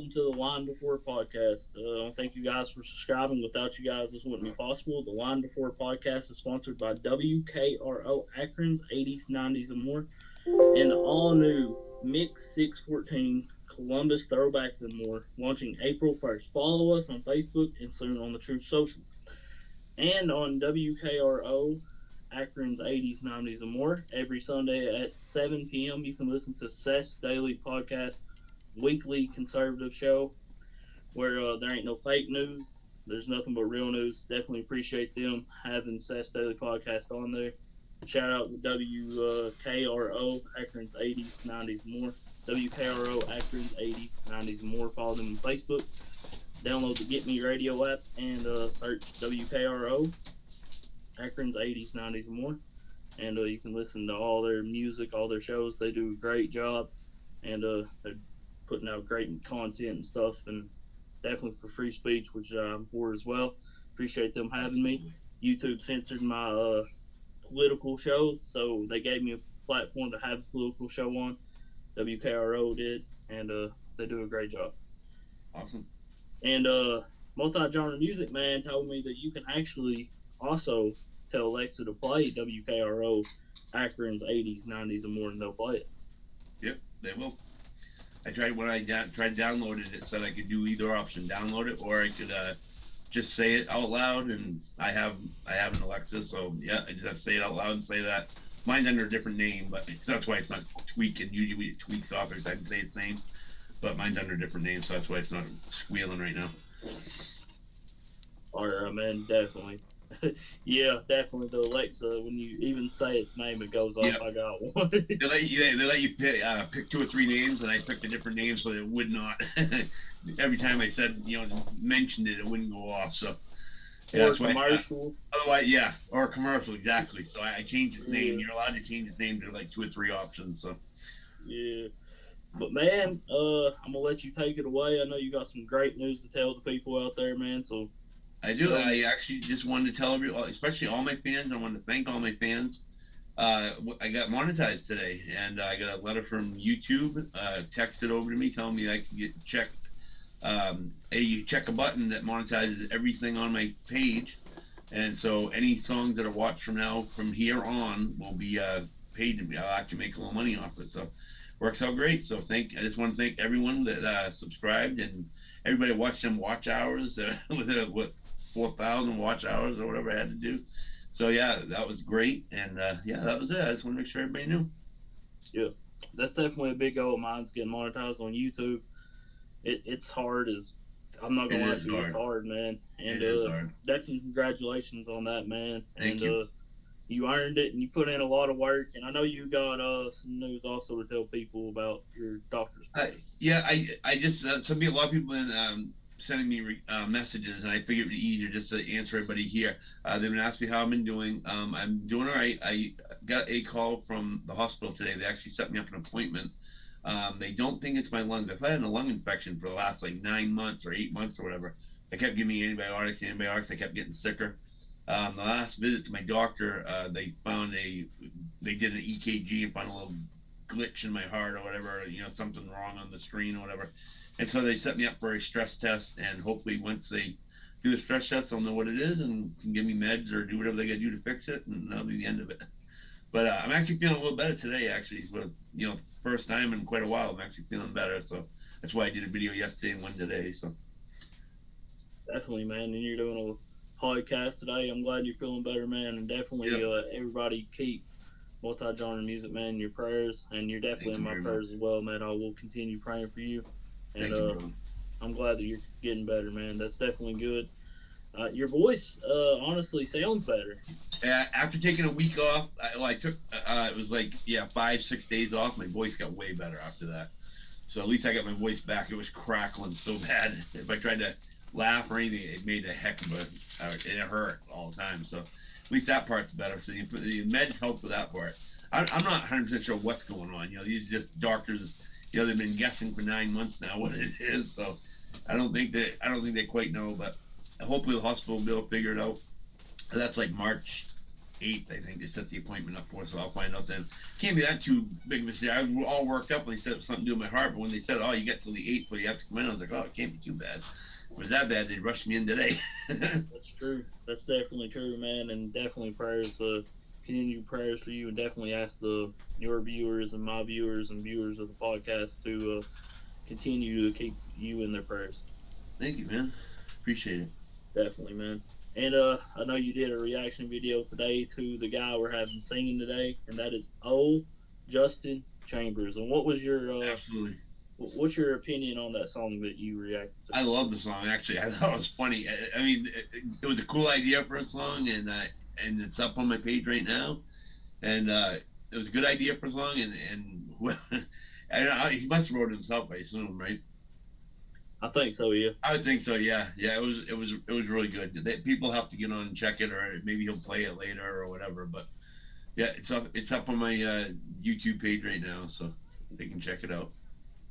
welcome to the Line Before podcast. Thank you guys for subscribing. Without you guys, this wouldn't be possible. The Line Before podcast is sponsored by WKRO Akron's 80s, 90s, and more, and the all new Mix 614 Columbus Throwbacks and more, launching April 1st. Follow us on Facebook and soon on the Truth Social. And on WKRO Akron's 80s, 90s, and more, every Sunday at 7 p.m., you can listen to Seth's Daily Podcast weekly conservative show where there ain't no fake news. There's nothing but real news. Definitely appreciate them having Seth's Daily Podcast on there. Shout out to WKRO Akron's 80s, 90s, more. WKRO Akron's 80s, 90s, and more. Follow them on Facebook. Download the Get Me Radio app and search WKRO Akron's 80s, 90s, and more. And you can listen to all their music, all their shows. They do a great job. And they're putting out great content and stuff, and definitely for free speech, which I'm for as well. Appreciate them having me. YouTube censored my political shows, so they gave me a platform to have a political show on. WKRO did, and they do a great job. Awesome. And Multi-Genre Music Man told me that you can actually also tell Alexa to play WKRO Akron's 80s, 90s, and more, and they'll play it. Yep, they will. I tried when I tried downloading it. It said I could do either option, download it, or I could just say it out loud. And I have an Alexa, so yeah, I just have to say it out loud and say that. Mine's under a different name, but that's why it's not tweaking. Usually it tweaks off every time I say its name, but mine's under a different name, so that's why it's not squealing right now. All right, man, definitely. Yeah, definitely. The Alexa, when you even say its name, it goes off. Yep. I got one. they let you pick 2 or 3 names, and I picked a different name so it would not. Every time I said, mentioned it, it wouldn't go off. So yeah, or commercial. Otherwise, yeah, or a commercial, exactly. So I changed its name. You're allowed to change its name to like 2 or 3 options. So yeah. But man, I'm gonna let you take it away. I know you got some great news to tell the people out there, man. So I do. I actually just wanted to tell everyone, especially all my fans. I want to thank all my fans. I got monetized today, and I got a letter from YouTube texted over to me telling me I can check a button that monetizes everything on my page, and so any songs that are watched from here on will be paid to me. I'll actually make a little money off it. So works out great. So I just want to thank everyone that subscribed and everybody watched them watch hours with 4,000 watch hours or whatever I had to do. So yeah, that was great, and yeah, that was it. I just want to make sure everybody knew. Yeah, that's definitely a big goal of mine's getting monetized on YouTube. It's hard as I'm not gonna lie to you, it's hard, man. And definitely congratulations on that, man. Thank you. You earned it, and you put in a lot of work. And I know you got some news also to tell people about your doctor's. Yeah, I just a lot of people been sending me messages, and I figured it'd be easier just to answer everybody here. They've been asking me how I've been doing. I'm doing all right. I got a call from the hospital today. They actually set me up an appointment. They don't think it's my lungs. I've had a lung infection for the last like 9 months or 8 months or whatever. They kept giving me antibiotics. I kept getting sicker. The last visit to my doctor, they did an EKG and found a little glitch in my heart or whatever, something wrong on the screen or whatever. And so they set me up for a stress test, and hopefully once they do the stress test, they'll know what it is and can give me meds or do whatever they got to do to fix it, and that'll be the end of it. But I'm actually feeling a little better today, actually. First time in quite a while, I'm actually feeling better. So that's why I did a video yesterday and one today. So definitely, man. And you're doing a podcast today. I'm glad you're feeling better, man. And definitely, everybody keep Multi-Genre Music Man in your prayers, and you're definitely in my prayers as well, man. I will continue praying for you. And I'm glad that you're getting better, man. That's definitely good. Your voice, honestly, sounds better. After taking a week off, I took, it was like, 5-6 days off. My voice got way better after that. So at least I got my voice back. It was crackling so bad. If I tried to laugh or anything, it made a heck of it hurt all the time. So at least that part's better. So the meds helped with that part. I'm not 100% sure what's going on. These are just doctors. They've been guessing for 9 months now what it is. So I don't think they quite know, but hopefully the hospital will be able to figure it out. That's like March 8th, I think they set the appointment up for, so I'll find out then. Can't be that too big of a scare. I was all worked up when they said it was something to do with my heart, but when they said, oh, you got till the 8th, but you have to come in, I was like, oh, it can't be too bad. If it was that bad, they'd rush me in today. That's true. That's definitely true, man, and definitely prayers, continued prayers for you, and definitely ask your viewers and my viewers and viewers of the podcast to continue to keep you in their prayers. Thank you, man. Appreciate it. Definitely, man. And I know you did a reaction video today to the guy we're having singing today, and that is old Justin Chambers. And Absolutely. what's your opinion on that song that you reacted to? I love the song, actually. I thought it was funny. I mean, it was a cool idea for a song, and it's up on my page right now. And it was a good idea for a song, and I don't know, he must have wrote it himself, I assume, right? I think so, yeah. I would think so. Yeah, yeah. It was really good. People have to get on and check it, or maybe he'll play it later or whatever. But yeah, it's up on my YouTube page right now, so they can check it out.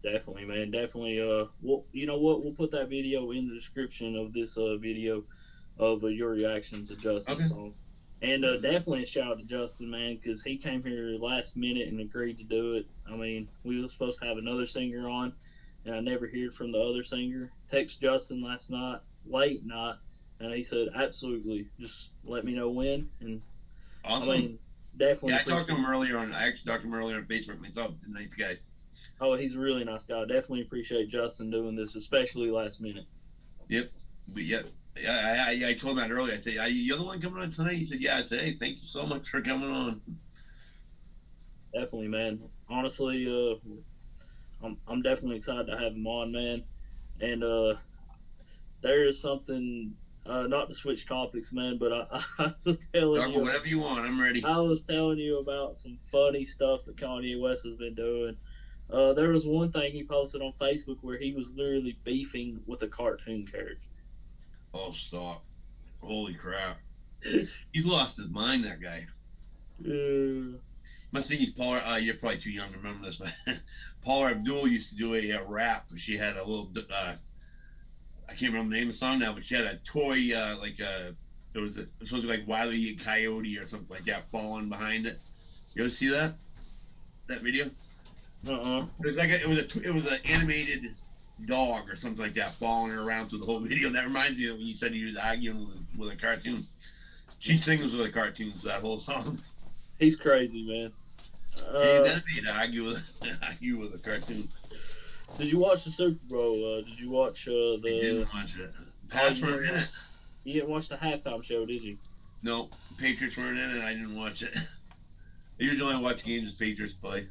Definitely, man. Definitely. Well, you know what? We'll put that video in the description of this video of your reaction to Justin's Okay. song. And definitely a shout out to Justin, man, because he came here last minute and agreed to do it. I mean, we were supposed to have another singer on, and I never heard from the other singer. Text Justin last night, late night, and he said, absolutely, just let me know when. And Awesome. I mean, definitely. Yeah, I talked to him earlier on. I actually talked to him earlier on Facebook myself. Nice guy. Oh, he's a really nice guy. Definitely appreciate Justin doing this, especially last minute. Yep. But yep. Yeah, I told him that earlier. I said, "You're the one coming on tonight." He said, "Yeah." I said, "Hey, thank you so much for coming on." Definitely, man. Honestly, I'm definitely excited to have him on, man. And there is something, not to switch topics, man, but I was telling Talk you, whatever you want. I'm ready. I was telling you about some funny stuff that Kanye West has been doing. There was one thing he posted on Facebook where he was literally beefing with a cartoon character. Oh, stop! Holy crap! He's lost his mind. That guy. Uh, Must think he's Paul. You're probably too young to remember this, but Paula Abdul used to do a rap. She had a little. I can't remember the name of the song now, but she had a toy like a. It was supposed to be like Wile E. Coyote or something like that falling behind it. You ever see that? That video? uh-uh. It was like it was an animated dog or something like that following her around through the whole video. That reminds me of when you said he was arguing with a cartoon. She sings with a cartoon, so that whole song. He's crazy, man. Hey, that'd be to argue with a cartoon. Did you watch the Super Bowl? Did you watch I the? didn't watch it. Pats weren't in it. You didn't watch the halftime show, did you? No, Patriots weren't in it. I didn't watch it. I usually only watch games the Patriots play.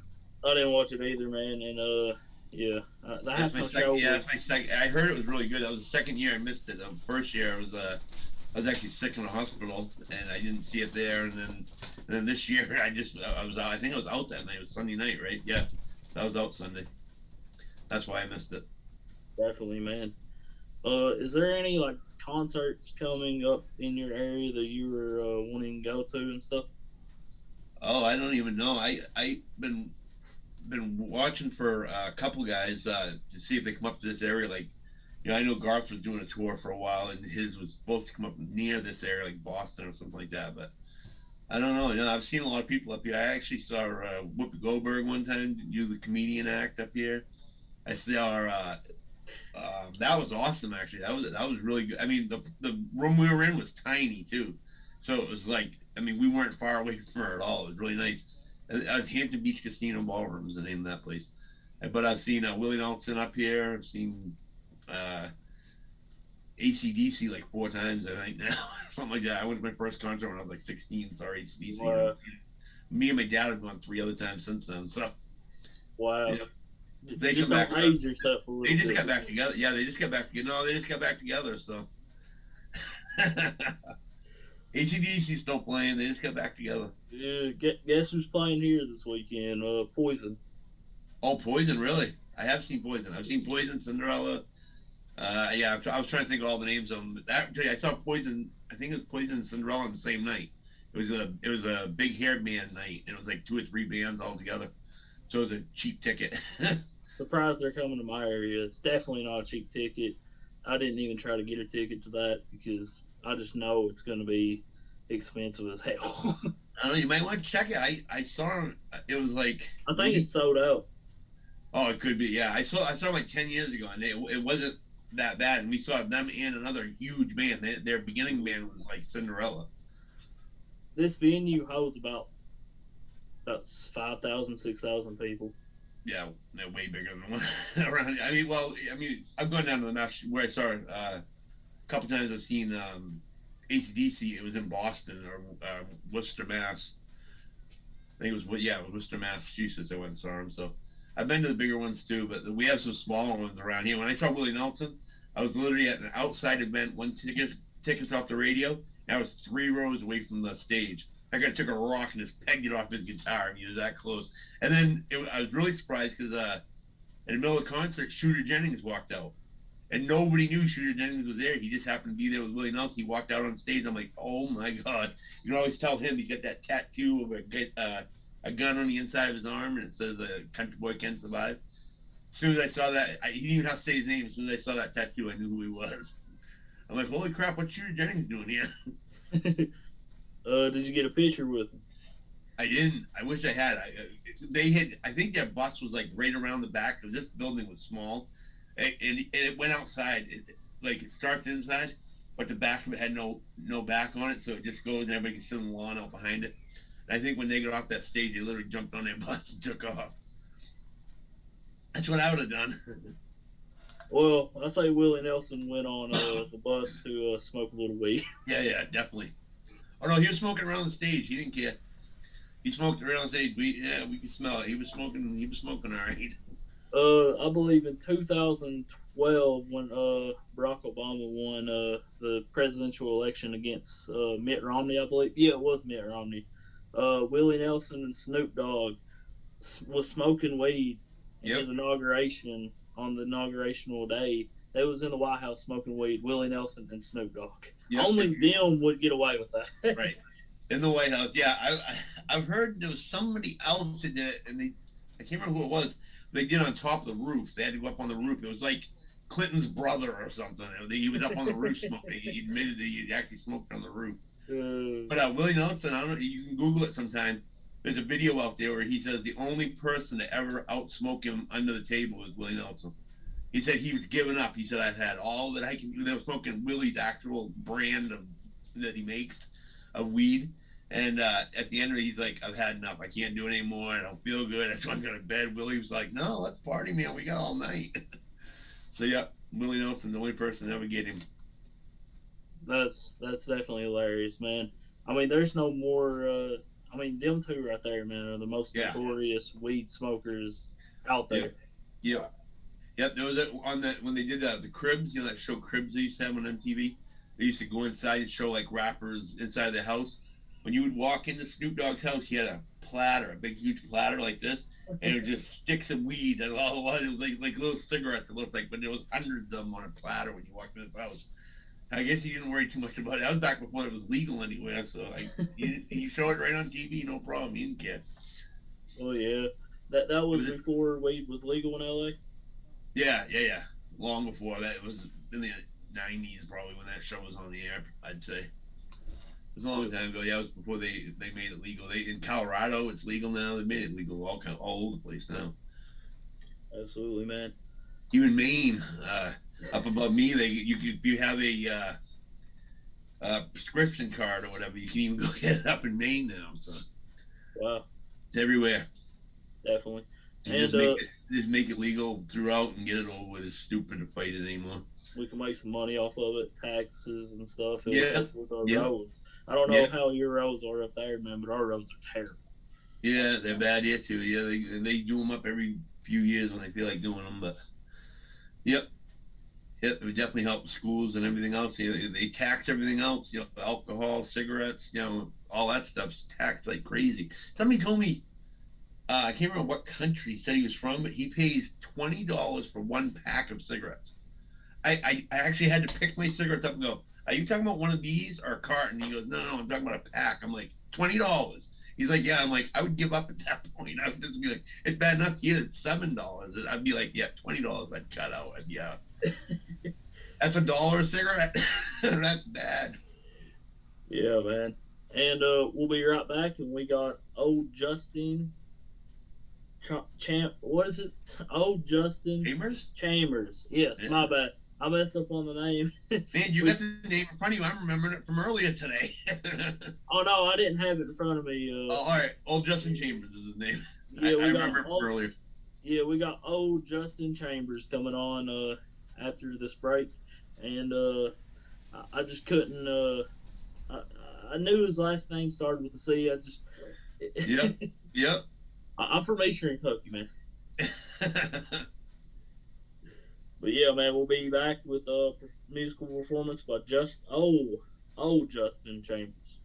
I didn't watch it either, man. And yeah, the That's my halftime second. show. Yeah, Was, that's my second. I heard it was really good. That was the second year I missed it. The first year I was actually sick in the hospital and I didn't see it there. And then this year I was out. I think I was out that night. It was Sunday night, right? Yeah, I was out Sunday. That's why I missed it. definitely, man. Is there any like concerts coming up in your area that you were wanting to go to and stuff? Oh, I don't even know. I been watching for a couple guys to see if they come up to this area. Like, I know Garth was doing a tour for a while, and his was supposed to come up near this area, like Boston or something like that. But I don't know. I've seen a lot of people up here. I actually saw Whoopi Goldberg one time do the comedian act up here. I saw that was awesome. Actually, that was really good. I mean, the room we were in was tiny too, so it was like, I mean, we weren't far away from her at all. It was really nice. It was Hampton Beach Casino Ballroom is the name of that place. But I've seen Willie Nelson up here. I've seen uh, ACDC like 4 times, I think now, something like that. I went to my first concert when I was like 16. Sorry, ACDC. Wow. Me and my dad have gone 3 other times since then. So Wow. yeah, they Just come don't back. age yourself a little They just bit. got back together. Yeah, they just got back together. No, they just got back together. So ACDC still playing. They just got back together. Yeah, guess who's playing here this weekend? Poison. Oh, Poison, really? I have seen Poison. I've seen Poison, Cinderella. Yeah, I was trying to think of all the names of them. Actually, I saw Poison. I think it was Poison and Cinderella on the same night. It was a big haired man night, and it was like 2 or 3 bands all together. So it was a cheap ticket. Surprised they're coming to my area. It's definitely not a cheap ticket. I didn't even try to get a ticket to that because I just know it's going to be expensive as hell. I don't know. You might want to check it. I saw it was like I think maybe. it's sold out. Oh, it could be. Yeah, I saw it like 10 years ago, and it wasn't that bad. And we saw them and another huge band. Their beginning band was like Cinderella. This venue holds about 5,000, 6,000 people. Yeah, they're way bigger than the one around. I mean, well, I mean, I've gone down to the map where I saw it a couple times. I've seen ACDC. It was in Boston or Worcester, Mass. I think it was yeah, it was Worcester, Massachusetts. I went and saw him. So I've been to the bigger ones too, but we have some smaller ones around here. When I saw Willie Nelson, I was literally at an outside event, one tickets off the radio, and I was 3 rows away from the stage. I got took a rock and just pegged it off his guitar. He was that close. And then I was really surprised because in the middle of the concert, Shooter Jennings walked out, and nobody knew Shooter Jennings was there. He just happened to be there with Willie Nelson. He walked out on stage. I'm like, oh my god! You can always tell him he's got that tattoo of a gun on the inside of his arm, and it says "Country Boy Can Survive." As soon as I saw that, he didn't even have to say his name. As soon as I saw that tattoo, I knew who he was. I'm like, holy crap! What's Shooter Jennings doing here? Did you get a picture with him? I didn't. I wish I had. They had. I think their bus was like right around the back. Because this building was small, and it went outside. It starts inside, but the back of it had no back on it, so it just goes and everybody can sit on the lawn out behind it. And I think when they got off that stage, they literally jumped on their bus and took off. That's what I would have done. Well, I say Willie Nelson went on the bus to smoke a little weed. Yeah, definitely. Oh no, he was smoking around the stage. He didn't care. He smoked around the stage. We could smell it. He was smoking. He was smoking all right. I believe in 2012 when Barack Obama won the presidential election against Mitt Romney, I believe. Yeah, it was Mitt Romney. Willie Nelson and Snoop Dogg was smoking weed in his inauguration on the inaugurational day. They was in the White House smoking weed. Willie Nelson and Snoop Dogg. Yep. Only them would get away with that. Right. In the White House. Yeah, I've heard there was somebody else that did it, and I can't remember who it was. They did it on top of the roof. They had to go up on the roof. It was like Clinton's brother or something. He was up on the roof smoking. He admitted that he actually smoked on the roof. But Willie Nelson, I don't know. You can Google it sometime. There's a video out there where he says the only person to ever outsmoke him under the table was Willie Nelson. He said he was giving up. He said, I've had all that I can do. They were smoking Willie's actual brand that he makes of weed. And at the end of it, he's like, I've had enough. I can't do it anymore. I don't feel good. That's why I'm going to bed. Willie was like, no, let's party, man. We got all night. So, yeah, Willie Nelson, the only person to ever get him. That's definitely hilarious, man. I mean, there's no more. I mean, them two right there, man, are the most notorious weed smokers out there. Yeah. Yep, there was when they did the Cribs, that show Cribs they used to have on MTV. They used to go inside and show like rappers inside the house. When you would walk into Snoop Dogg's house, he had a platter, a big huge platter like this, and it was just sticks of weed and it was like little cigarettes. It looked like, but there was hundreds of them on a platter when you walked in his house. I guess he didn't worry too much about it. That was back before it was legal anywhere, so you show it right on TV, no problem. He didn't care. Oh yeah, that was before weed was legal in LA. Yeah. Long before that, it was in the '90s probably when that show was on the air. I'd say it was a long time ago. Yeah, it was before they made it legal. In Colorado, it's legal now. They made it legal all over the place now. Absolutely, man. Even Maine, up above me, you have a prescription card or whatever. You can even go get it up in Maine now. So wow, it's everywhere. Definitely. And just make it legal throughout and get it over with. It's stupid to fight it anymore. We can make some money off of it, taxes and stuff. With our roads. I don't know how your roads are up there, man, but our roads are terrible. Yeah, they're bad here too. Yeah, they do them up every few years when they feel like doing them. But yep, it would definitely help schools and everything else. They tax everything else. Alcohol, cigarettes, all that stuff's taxed like crazy. Somebody told me. I can't remember what country he said he was from, but he pays $20 for one pack of cigarettes. I actually had to pick my cigarettes up and go, are you talking about one of these or a carton? He goes, no, I'm talking about a pack. I'm like, $20. He's like, yeah. I'm like, I would give up at that point. I would just be like, it's bad enough here, it's $7. I'd be like, yeah, $20 I'd cut out. I'd be out. That's $1 a cigarette. That's bad. Yeah, man. And we'll be right back. And we got old Justin Champ. What is it? Old Justin Chambers? Chambers. Yes, Yeah. my bad. I messed up on the name. Man, you we, got the name in front of you. I'm remembering it from earlier today. oh no, I didn't have it in front of me. Oh, all right. Old Justin Chambers is his name. Yeah, I we got remember it from earlier. we got old Justin Chambers coming on after this break, and I just couldn't. I, I knew his last name started with a C. I just. Yep. Yep. I'm from Eastern Kentucky, man. But yeah, man, we'll be back with a musical performance by old Justin Chambers.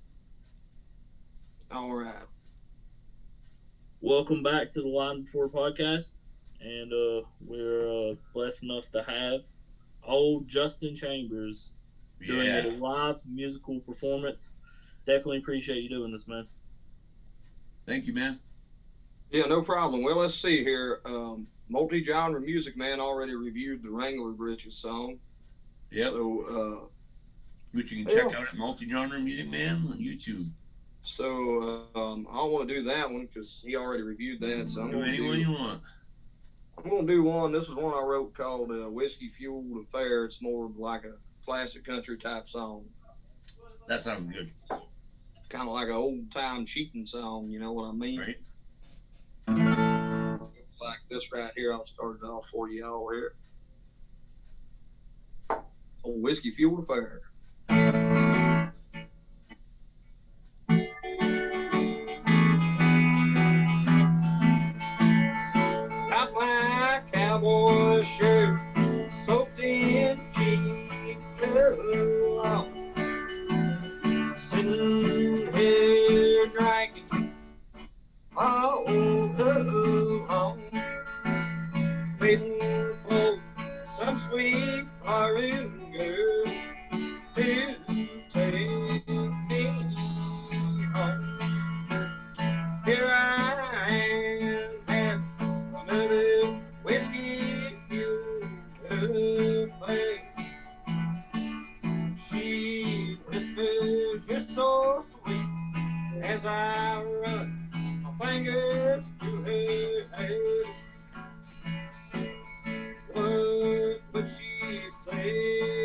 All right. Welcome back to the Line Before podcast, and we're blessed enough to have old Justin Chambers doing a live musical performance. Definitely appreciate you doing this, man. Thank you, man. Yeah, no problem. Well, let's see here. Multi-genre music man already reviewed the Wrangler Britches song. Yep. So, which you can check out at Multi-Genre Music Man on YouTube. So I don't want to do that one because he already reviewed that. So I'm do anyone you want. I'm going to do one. This is one I wrote called Whiskey Fueled Affair. It's more like a classic country type song. That sounds good. Kind of like an old time cheating song, you know what I mean? Right. It's like this right here. I'll start it off for y'all here. Old Whiskey Fueled Affair. Got my cowboy shirt soaked in cheap cologne. Sitting here drinking all alone, waiting for some sweet foreign girl to take me home. Here I am having another whiskey fueled affair. She whispers, "You're so sweet," as I run my fingers through her hair. What would she say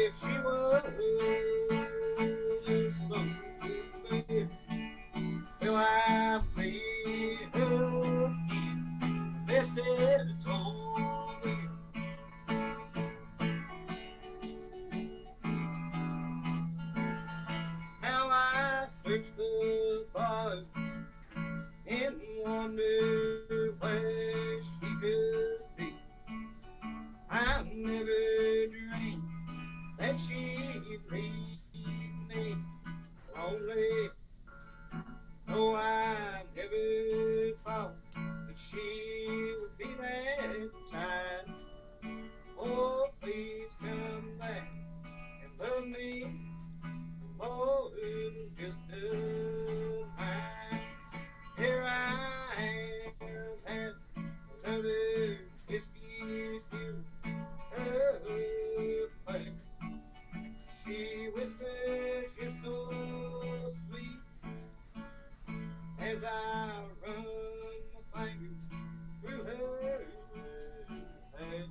if she was somewhere? Will I see her again? This is only how I search the bars and wonder where she could be. I never dreamed that she'd leave me lonely. No, I never thought that she would be that tied. Oh, please come back and love me more than just a night. Here I am, have another whiskey fueled affair. She whispers, "You're so sweet," as I run my fingers through her hair.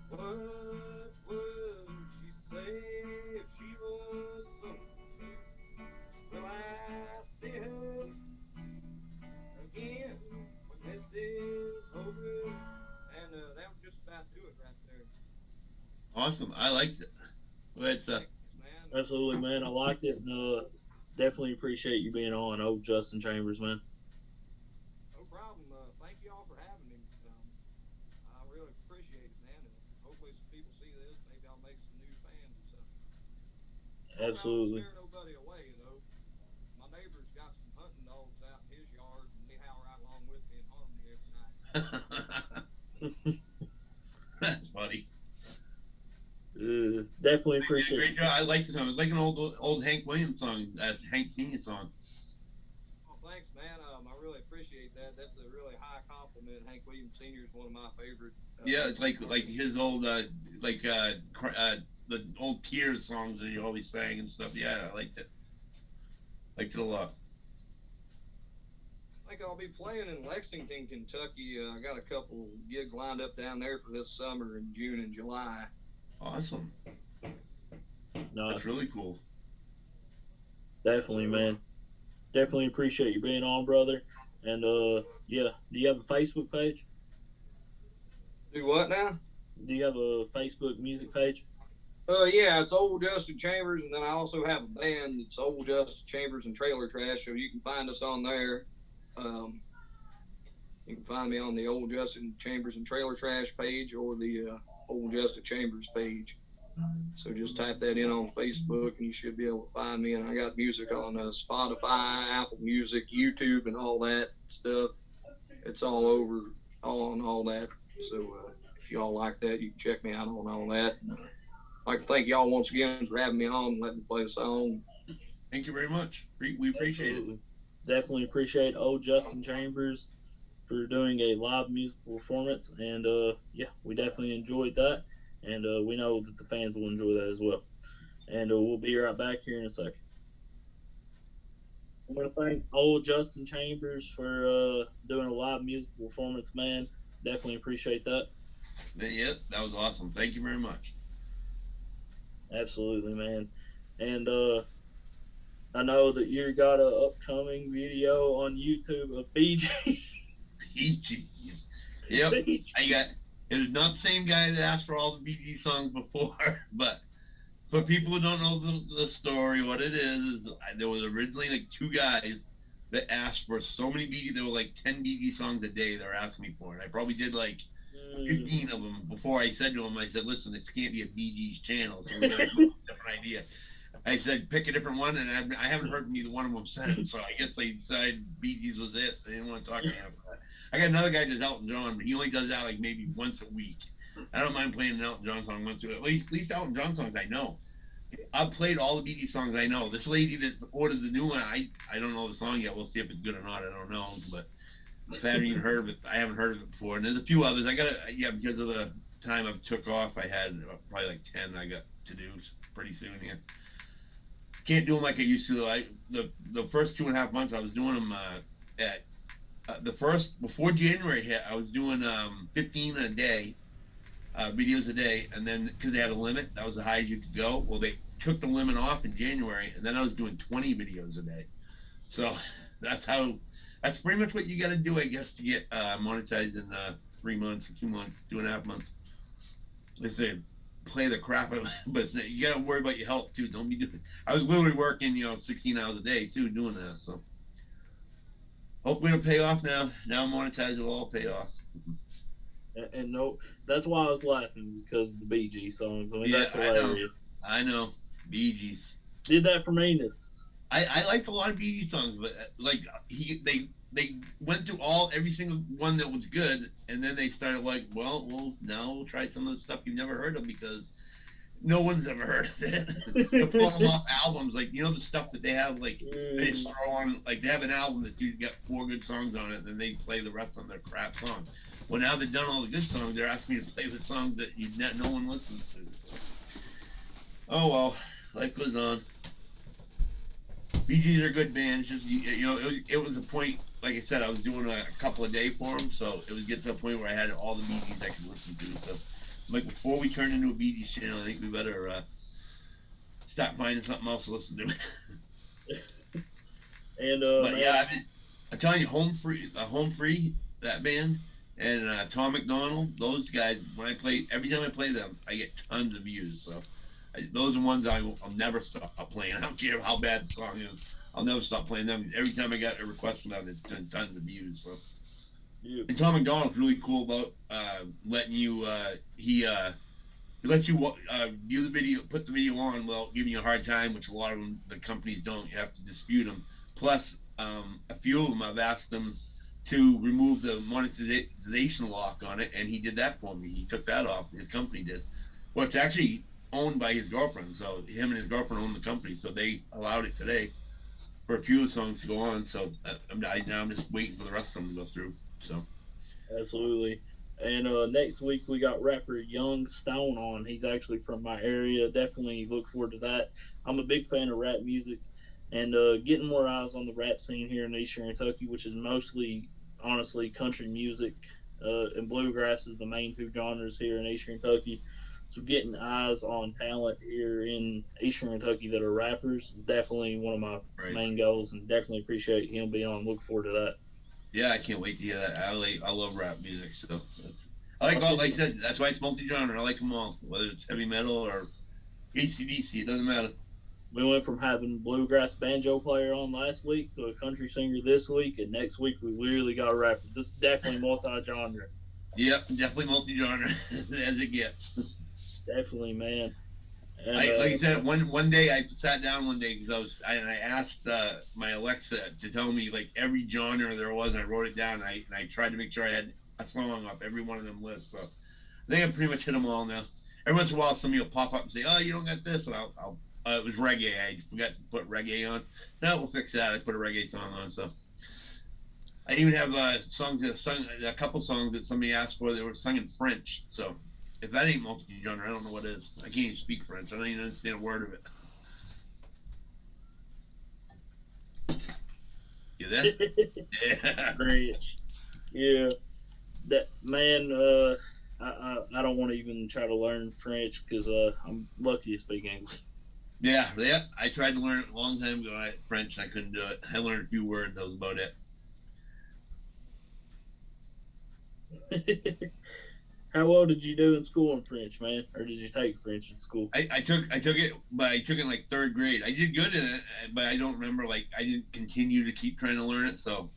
What would she say if she was somewhere? Will I see her again when this is over? And that would just about do it right there. Awesome. I liked it. Well, it's Thanks, man. Absolutely, man. I liked it, and definitely appreciate you being on, old Justin Chambers, man. No problem. Thank you all for having me. I really appreciate it, man. And hopefully some people see this. Maybe I'll make some new fans and stuff. Absolutely. I don't scare nobody away, you know. My neighbor's got some hunting dogs out in his yard, and they howl right along with me in harmony every night. That's funny. Definitely appreciate Great job. I like the song. It's like an old Hank Williams song, Hank Senior song. Oh, thanks, man. I really appreciate that. That's a really high compliment. Hank Williams Sr. is one of my favorite. Yeah, it's like his old the old Tears songs that he always sang and stuff. Yeah, I liked it. Liked it a lot. I think I'll be playing in Lexington, Kentucky. I got a couple gigs lined up down there for this summer in June and July. Awesome. That's Nice. really cool. Definitely, So, man. Definitely appreciate you being on, brother. And yeah, do you have a Facebook page? Do what now? Do you have a Facebook music page? Yeah, it's Old Justin Chambers, and then I also have a band that's Old Justin Chambers and Trailer Trash, so you can find us on there. Um, you can find me on the Old Justin Chambers and Trailer Trash page or the Old Justin Chambers page. So just type that in on Facebook, and you should be able to find me. And I got music on Spotify, Apple Music, YouTube, and all that stuff. It's all over, all on all that. So if y'all like that, you can check me out on all that. And, I'd like to thank y'all once again for having me on and letting me play a song. thank you very much. We appreciate it. Absolutely. Definitely appreciate old Justin Chambers for doing a live musical performance. And yeah, we definitely enjoyed that. And we know that the fans will enjoy that as well. And we'll be right back here in a second. I want to thank old Justin Chambers for doing a live musical performance, man. Definitely appreciate that. Yep, that was awesome. Thank you very much. Absolutely, man. And I know that you got an upcoming video on YouTube of BG. PGs. Yep. I got. It was not the same guy that asked for all the BG songs before, but for people who don't know the story, what it is there was originally like two guys that asked for so many BG. There were like 10 BG songs a day they were asking me for, and I probably did like 15 of them before I said to them, I said, listen, this can't be a BG's channel, so we got a different idea. I said, pick a different one, and I haven't heard from either one of them since, so I guess they decided BG's was it. They didn't want to talk to me after that. I got another guy that does Elton John, but he only does that like maybe once a week. I don't mind playing an Elton John song once a week. At least Elton John songs I know. I've played all the BG songs I know. This lady that ordered the new one, I don't know the song yet. We'll see if it's good or not. I don't know, but I haven't even heard of it. I haven't heard of it before. And there's a few others. I got because of the time I took off, I had probably like 10 I got to do pretty soon here. Can't do them like I used to though. The first 2.5 months I was doing them at the first before January hit. I was doing 15 a day, videos a day, and then because they had a limit, that was the highest you could go. Well, they took the limit off in January, and then I was doing 20 videos a day. So that's pretty much what you got to do, I guess, to get monetized in 3 months or 2 months, 2.5 months. They say play the crap out, but you got to worry about your health too. Don't be doing. I was literally working, 16 hours a day too, doing that. So hopefully it'll pay off now. Now monetized, it'll all pay off. And no, that's why I was laughing because of the BG songs. I mean, Yeah, that's hilarious. I know. Bee Gees. Did that for Meanness. I liked a lot of Bee Gees songs, but like they went through every single one that was good, and then they started like, well, now we'll try some of the stuff you've never heard of because no one's ever heard of it. To pull them off albums, like the stuff that they have, like they just throw on, like they have an album that you got 4 good songs on it, and then they play the rest on their crap songs. Well, now they've done all the good songs, they're asking me to play the songs that no one listens to. Oh well, life goes on. Bee Gees are a good band. It's just it was a point. Like I said, I was doing a couple a day for them, so it was get to a point where I had all the Bee Gees I could listen to. So, like before we turn into a Bee Gees channel, I think we better start finding something else to listen to. And but yeah, I'm telling you, Home Free, that band, and Tom McDonald, those guys. Every time I play them, I get tons of views. So. Those are ones I'll never stop playing. I don't care how bad the song is. I'll never stop playing them. Every time I got a request from them, it's tons of views. So. Yeah. And Tom McDonald's really cool about letting you. He lets you view the video, put the video on without giving you a hard time, which a lot of them, the companies don't. You have to dispute them. Plus, a few of them I've asked them to remove the monetization lock on it, and he did that for me. He took that off. His company did. Well, it's actually owned by his girlfriend, so him and his girlfriend own the company, so they allowed it today for a few of the songs to go on. So now I'm just waiting for the rest of them to go through. So absolutely. And next week we got rapper Young Stone on. He's actually from my area. Definitely look forward to that. I'm a big fan of rap music, and getting more eyes on the rap scene here in Eastern Kentucky, which is mostly, honestly, country music and bluegrass is the main two genres here in Eastern Kentucky. So getting eyes on talent here in Eastern Kentucky that are rappers is definitely one of my Right. main goals, and definitely appreciate him being on. Look forward to that. Yeah, I can't wait to hear that. I love rap music, so I like I all. see. Like I said, that's why it's multi-genre. I like them all, whether it's heavy metal or ACDC. It doesn't matter. We went from having bluegrass banjo player on last week to a country singer this week, and next week we literally got a rapper. This is definitely multi-genre. Yep, definitely multi-genre as it gets. Definitely, man. And I like I said, one day I sat down one day because I asked my Alexa to tell me like every genre there was, and I wrote it down. And I tried to make sure I had a song off every one of them lists. So I think I pretty much hit them all now. Every once in a while, somebody will pop up and say, "Oh, you don't got this," and I'll it was reggae. I forgot to put reggae on. No, we'll fix that. I put a reggae song on. So I even have songs that sung a couple songs that somebody asked for that were sung in French. So if that ain't multi-genre, I don't know what is. I can't even speak French. I don't even understand a word of it. You there? Yeah. French. Yeah. That man. I don't want to even try to learn French because I'm lucky to speak English. Yeah, yeah. I tried to learn it a long time ago. French, I couldn't do it. I learned a few words. That was about it. How well did you do in school in French, man? Or did you take French in school? I took it, but I took it in like third grade. I did good in it, but I don't remember. Like I didn't continue to keep trying to learn it, so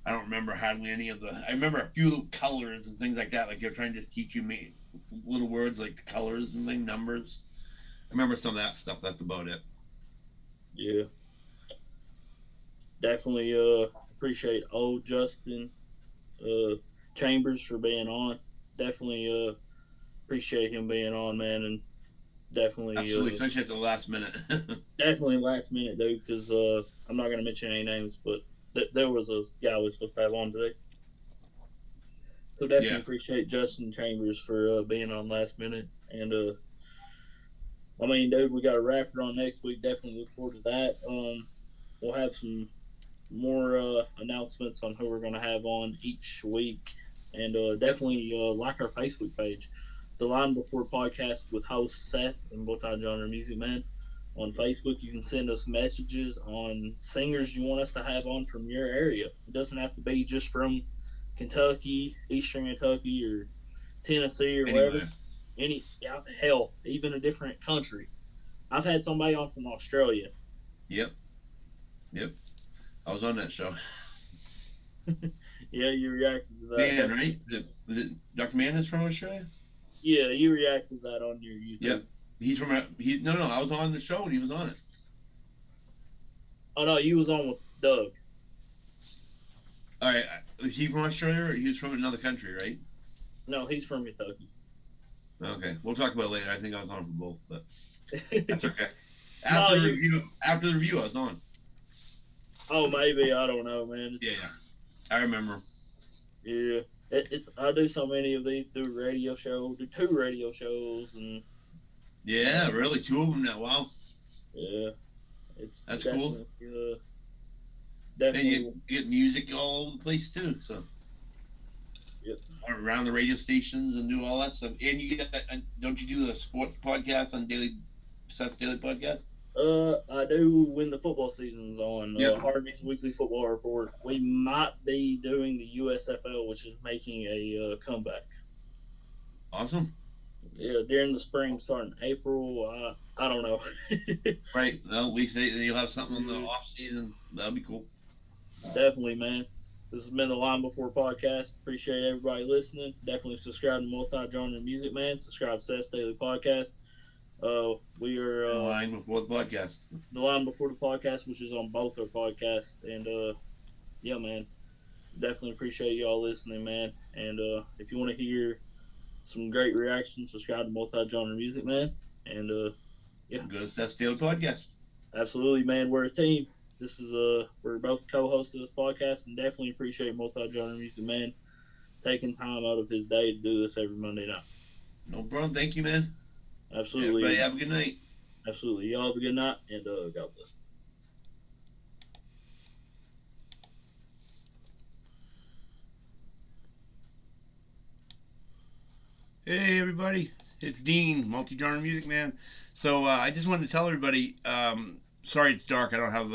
I don't remember hardly any of the. I remember a few little colors and things like that. Like they're trying to just teach you little words like the colors and things, numbers. I remember some of that stuff. That's about it. Yeah. Definitely appreciate old Justin uh, Chambers for being on. Definitely appreciate him being on, man, and definitely Absolutely, especially at the last minute. definitely last minute, dude, because I'm not gonna mention any names, but there was a guy we was supposed to have on today. So definitely Yeah, appreciate Justin Chambers for being on last minute, and I mean, dude, we got a rapper on next week. Definitely look forward to that. We'll have some more announcements on who we're going to have on each week. And yep. definitely like our Facebook page, The Line Before Podcast with host Seth and Multi-Genre Music Man. On Facebook, you can send us messages on singers you want us to have on from your area. It doesn't have to be just from Kentucky, Eastern Kentucky, or Tennessee, or wherever. Anyway, Any, yeah, hell, even a different country. I've had somebody on from Australia. yep, yep. I was on that show. Yeah, you reacted to that. Man, right? Was it Dr. Man is from Australia? Yeah, you reacted to that on your YouTube. Yep. He's from he. No, no. I was on the show and he was on it. Oh no, you was on with Doug. All right. Was he from Australia or he was from another country, right? No, he's from Kentucky. Okay, we'll talk about it later. I think I was on for both, but that's okay. No, you. After the review, I was on. Oh, maybe I don't know, man. Yeah, yeah. I remember. Yeah, it's I do so many of these. Do radio show, do two radio shows, and Yeah, really, two of them now. Wow, yeah, it's that's definitely, cool. And definitely. you get music all over the place too. So Yep. around the radio stations and do all that stuff. And you get don't you do a sports podcast on Seth's Daily Podcast? I do when the football season's on. Yep. Harvey's Weekly Football Report. We might be doing the USFL, which is making a comeback. Awesome. Yeah, during the spring, starting April. I don't know. Right. Well, at least you'll have something in the off season. That'll be cool. Definitely, man. This has been the Line Before podcast. Appreciate everybody listening. Definitely subscribe to Multi-Genre Music Man. Subscribe to Seth's Daily Podcast. We are In line before the podcast. the Line Before the podcast, which is on both our podcasts. And yeah, man, definitely appreciate y'all listening, man. And if you want to hear some great reactions, subscribe to Multi-Genre Music Man. And yeah, Go to Seth's Daily Podcast. absolutely, man. We're a team. This is we're both co-hosts of this podcast, and definitely appreciate Multi-Genre Music Man taking time out of his day to do this every Monday night. No problem. Thank you, man. Absolutely. Everybody have a good night. Absolutely. Y'all have a good night, and God bless. Hey everybody, it's Dean, multi-genre music man. So I just wanted to tell everybody. Sorry it's dark. I don't have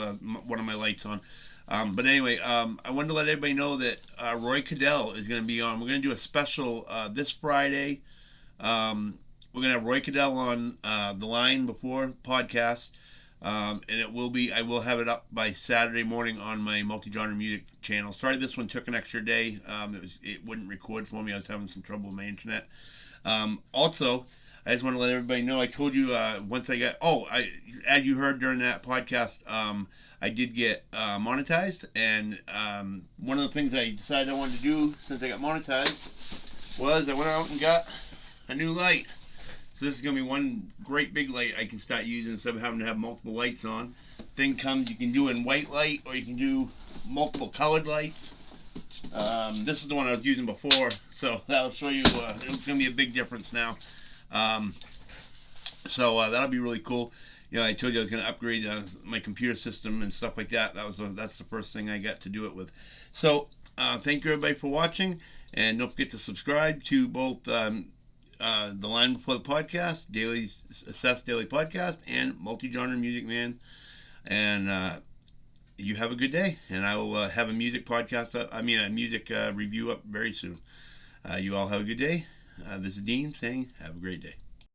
one of my lights on. But anyway, I wanted to let everybody know that Roy Cadell is going to be on. We're going to do a special this Friday. We're going to have Roy Cadell on the line before podcast. And it will be. I will have it up by Saturday morning on my multi-genre music channel. Sorry, this one took an extra day. It wouldn't record for me. I was having some trouble with my internet. Also, I just want to let everybody know. I told you once I got. As you heard during that podcast, I did get monetized, and one of the things I decided I wanted to do since I got monetized was I went out and got a new light. So this is gonna be one great big light I can start using instead of having to have multiple lights on. Thing comes, you can do in white light or you can do multiple colored lights. This is the one I was using before, so that'll show you. It's gonna be a big difference now. So that'll be really cool. You know, I told you I was gonna upgrade my computer system and stuff like that. That's the first thing I got to do it with. So thank you everybody for watching, and don't forget to subscribe to both. The Line Before the Podcast, Seth's Daily Podcast, and Multi-Genre Music Man. And you have a good day. And I will have a music podcast a music review up very soon. You all have a good day. This is Dean saying, have a great day.